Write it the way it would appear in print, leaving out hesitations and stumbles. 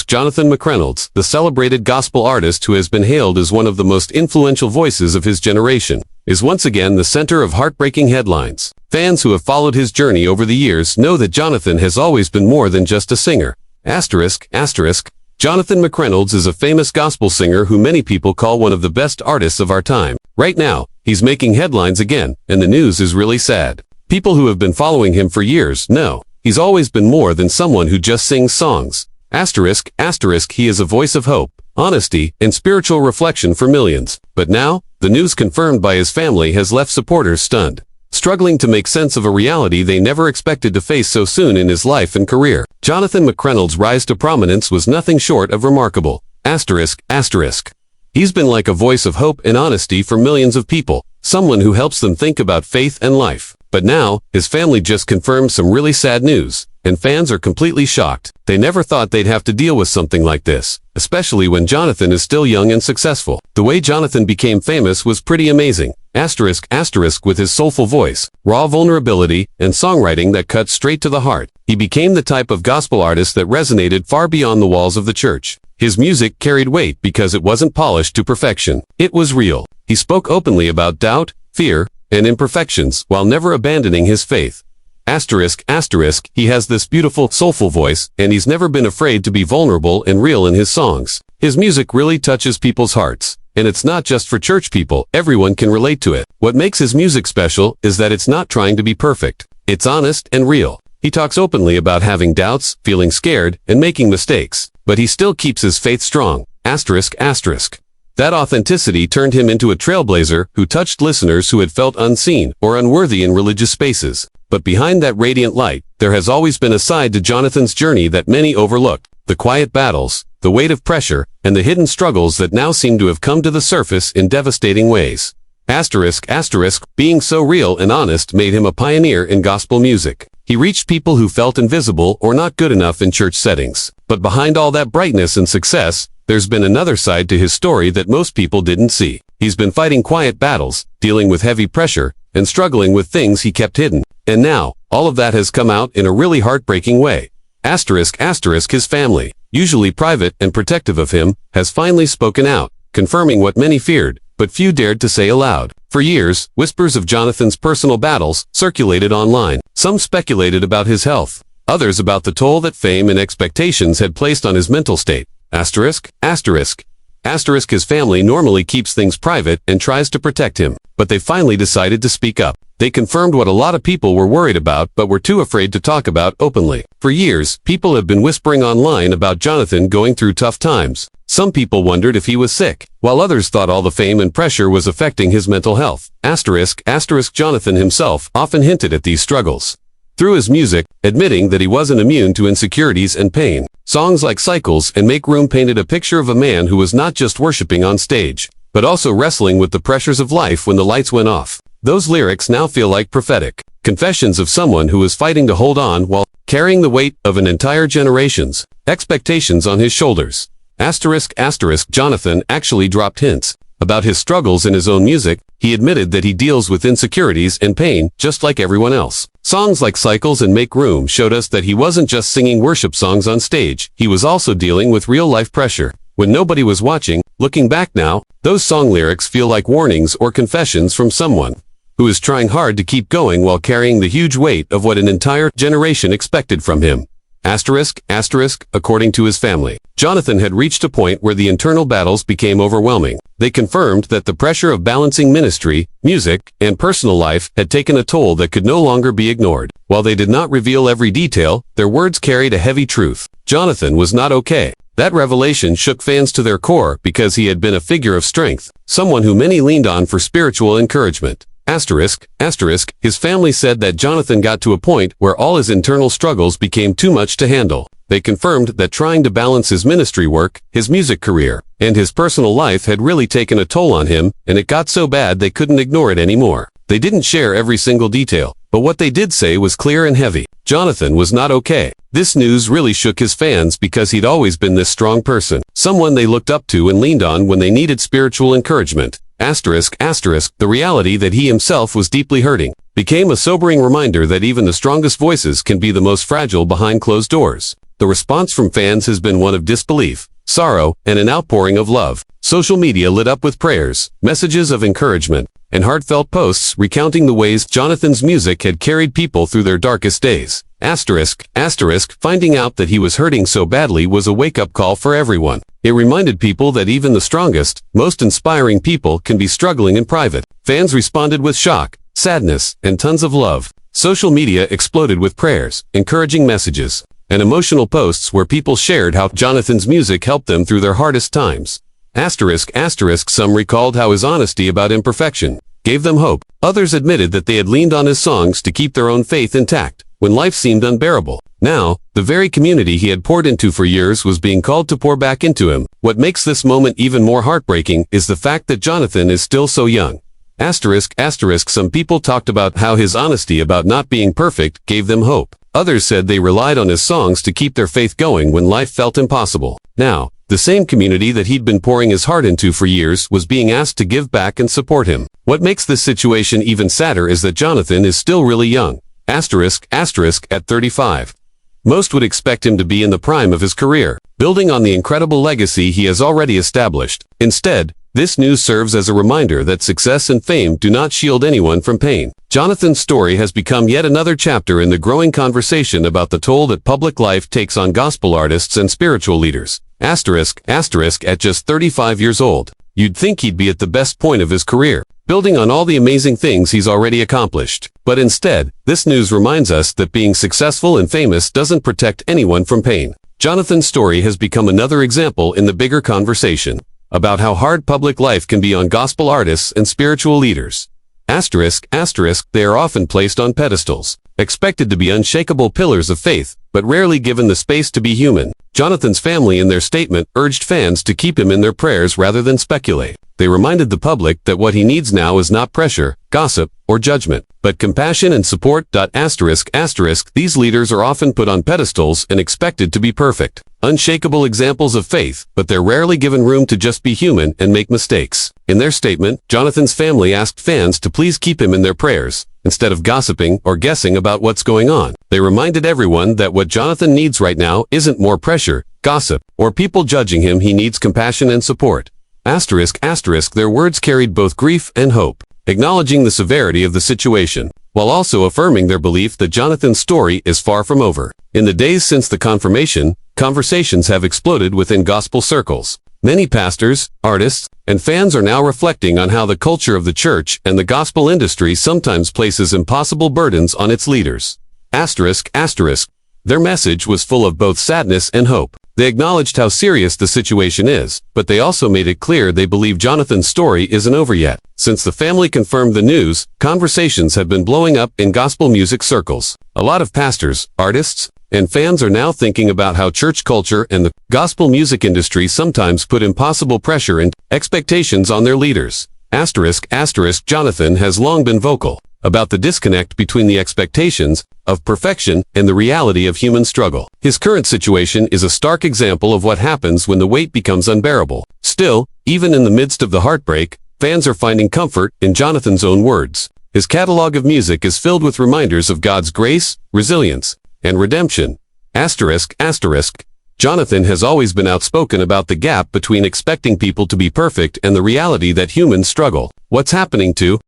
Jonathan McReynolds, the celebrated gospel artist who has been hailed as one of the most influential voices of his generation, is once again the center of heartbreaking headlines. Fans who have followed his journey over the years know that Jonathan has always been more than just a singer. Jonathan McReynolds is a famous gospel singer who many people call one of the best artists of our time. Right now, he's making headlines again, and the news is really sad. People who have been following him for years know he's always been more than someone who just sings songs. He is a voice of hope, honesty, and spiritual reflection for millions. But now, the news confirmed by his family has left supporters stunned, struggling to make sense of a reality they never expected to face so soon in his life and career. Jonathan McReynolds' rise to prominence was nothing short of remarkable. He's been like a voice of hope and honesty for millions of people, someone who helps them think about faith and life. But now, his family just confirmed some really sad news, and fans are completely shocked. They never thought they'd have to deal with something like this, especially when Jonathan is still young and successful. The way Jonathan became famous was pretty amazing. With his soulful voice, raw vulnerability, and songwriting that cut straight to the heart, he became the type of gospel artist that resonated far beyond the walls of the church. His music carried weight because it wasn't polished to perfection. It was real. He spoke openly about doubt, fear, and imperfections while never abandoning his faith. He has this beautiful, soulful voice, and he's never been afraid to be vulnerable and real in his songs. His music really touches people's hearts. And it's not just for church people, everyone can relate to it. What makes his music special is that it's not trying to be perfect. It's honest and real. He talks openly about having doubts, feeling scared, and making mistakes. But he still keeps his faith strong. That authenticity turned him into a trailblazer who touched listeners who had felt unseen or unworthy in religious spaces. But behind that radiant light, there has always been a side to Jonathan's journey that many overlooked. The quiet battles, the weight of pressure, and the hidden struggles that now seem to have come to the surface in devastating ways. Being so real and honest made him a pioneer in gospel music. He reached people who felt invisible or not good enough in church settings. But behind all that brightness and success, there's been another side to his story that most people didn't see. He's been fighting quiet battles, dealing with heavy pressure, and struggling with things he kept hidden. And now, all of that has come out in a really heartbreaking way. His family, usually private and protective of him, has finally spoken out, confirming what many feared, but few dared to say aloud. For years, whispers of Jonathan's personal battles circulated online. Some speculated about his health, others about the toll that fame and expectations had placed on his mental state. His family normally keeps things private and tries to protect him, but they finally decided to speak up. They confirmed what a lot of people were worried about but were too afraid to talk about openly. For years, people have been whispering online about Jonathan going through tough times. Some people wondered if he was sick, while others thought all the fame and pressure was affecting his mental health. Jonathan himself often hinted at these struggles through his music, admitting that he wasn't immune to insecurities and pain. Songs like Cycles and Make Room painted a picture of a man who was not just worshiping on stage, but also wrestling with the pressures of life when the lights went off. Those lyrics now feel like prophetic confessions of someone who is fighting to hold on while carrying the weight of an entire generation's expectations on his shoulders. Jonathan actually dropped hints about his struggles in his own music. He admitted that he deals with insecurities and pain just like everyone else. Songs like Cycles and Make Room showed us that he wasn't just singing worship songs on stage, he was also dealing with real-life pressure. When nobody was watching, looking back now, those song lyrics feel like warnings or confessions from someone who is trying hard to keep going while carrying the huge weight of what an entire generation expected from him. According to his family, Jonathan had reached a point where the internal battles became overwhelming. They confirmed that the pressure of balancing ministry, music, and personal life had taken a toll that could no longer be ignored. While they did not reveal every detail, their words carried a heavy truth. Jonathan was not okay. That revelation shook fans to their core because he had been a figure of strength, someone who many leaned on for spiritual encouragement. His family said that Jonathan got to a point where all his internal struggles became too much to handle. They confirmed that trying to balance his ministry work, his music career, and his personal life had really taken a toll on him, and it got so bad they couldn't ignore it anymore. They didn't share every single detail, but what they did say was clear and heavy. Jonathan was not okay. This news really shook his fans because he'd always been this strong person, someone they looked up to and leaned on when they needed spiritual encouragement. The reality that he himself was deeply hurting became a sobering reminder that even the strongest voices can be the most fragile behind closed doors. the response from fans has been one of disbelief, sorrow, and an outpouring of love. Social media lit up with prayers, messages of encouragement, and heartfelt posts recounting the ways Jonathan's music had carried people through their darkest days. Finding out that he was hurting so badly was a wake-up call for everyone. It reminded people that even the strongest, most inspiring people can be struggling in private. Fans responded with shock, sadness, and tons of love. Social media exploded with prayers, encouraging messages, and emotional posts where people shared how Jonathan's music helped them through their hardest times. Some recalled how his honesty about imperfection gave them hope. Others admitted that they had leaned on his songs to keep their own faith intact when life seemed unbearable. Now, the very community he had poured into for years was being called to pour back into him. What makes this moment even more heartbreaking is the fact that Jonathan is still so young. Some people talked about how his honesty about not being perfect gave them hope. Others said they relied on his songs to keep their faith going when life felt impossible. Now, the same community that he'd been pouring his heart into for years was being asked to give back and support him. What makes this situation even sadder is that Jonathan is still really young. At 35. Most would expect him to be in the prime of his career, building on the incredible legacy he has already established. Instead, this news serves as a reminder that success and fame do not shield anyone from pain. Jonathan's story has become yet another chapter in the growing conversation about the toll that public life takes on gospel artists and spiritual leaders. At just 35 years old, you'd think he'd be at the best point of his career, building on all the amazing things he's already accomplished. But instead, this news reminds us that being successful and famous doesn't protect anyone from pain. Jonathan's story has become another example in the bigger conversation about how hard public life can be on gospel artists and spiritual leaders. They are often placed on pedestals, expected to be unshakable pillars of faith, but rarely given the space to be human. Jonathan's family in their statement urged fans to keep him in their prayers rather than speculate. They reminded the public that what he needs now is not pressure, gossip, or judgment, but compassion and support. These leaders are often put on pedestals and expected to be perfect, unshakable examples of faith, but they're rarely given room to just be human and make mistakes. In their statement, Jonathan's family asked fans to please keep him in their prayers, instead of gossiping or guessing about what's going on. They reminded everyone that what Jonathan needs right now isn't more pressure, gossip, or people judging him. He needs compassion and support. Their words carried both grief and hope, acknowledging the severity of the situation, while also affirming their belief that Jonathan's story is far from over. In the days since the confirmation, conversations have exploded within gospel circles. Many pastors, artists, and fans are now reflecting on how the culture of the church and the gospel industry sometimes places impossible burdens on its leaders. Their message was full of both sadness and hope. They acknowledged how serious the situation is, but they also made it clear they believe Jonathan's story isn't over yet. Since the family confirmed the news, conversations have been blowing up in gospel music circles. A lot of pastors, artists, and fans are now thinking about how church culture and the gospel music industry sometimes put impossible pressure and expectations on their leaders. Jonathan has long been vocal about the disconnect between the expectations of perfection and the reality of human struggle. His current situation is a stark example of what happens when the weight becomes unbearable. Still, even in the midst of the heartbreak, fans are finding comfort in Jonathan's own words. His catalog of music is filled with reminders of God's grace, resilience, and redemption. Jonathan has always been outspoken about the gap between expecting people to be perfect and the reality that humans struggle. What's happening to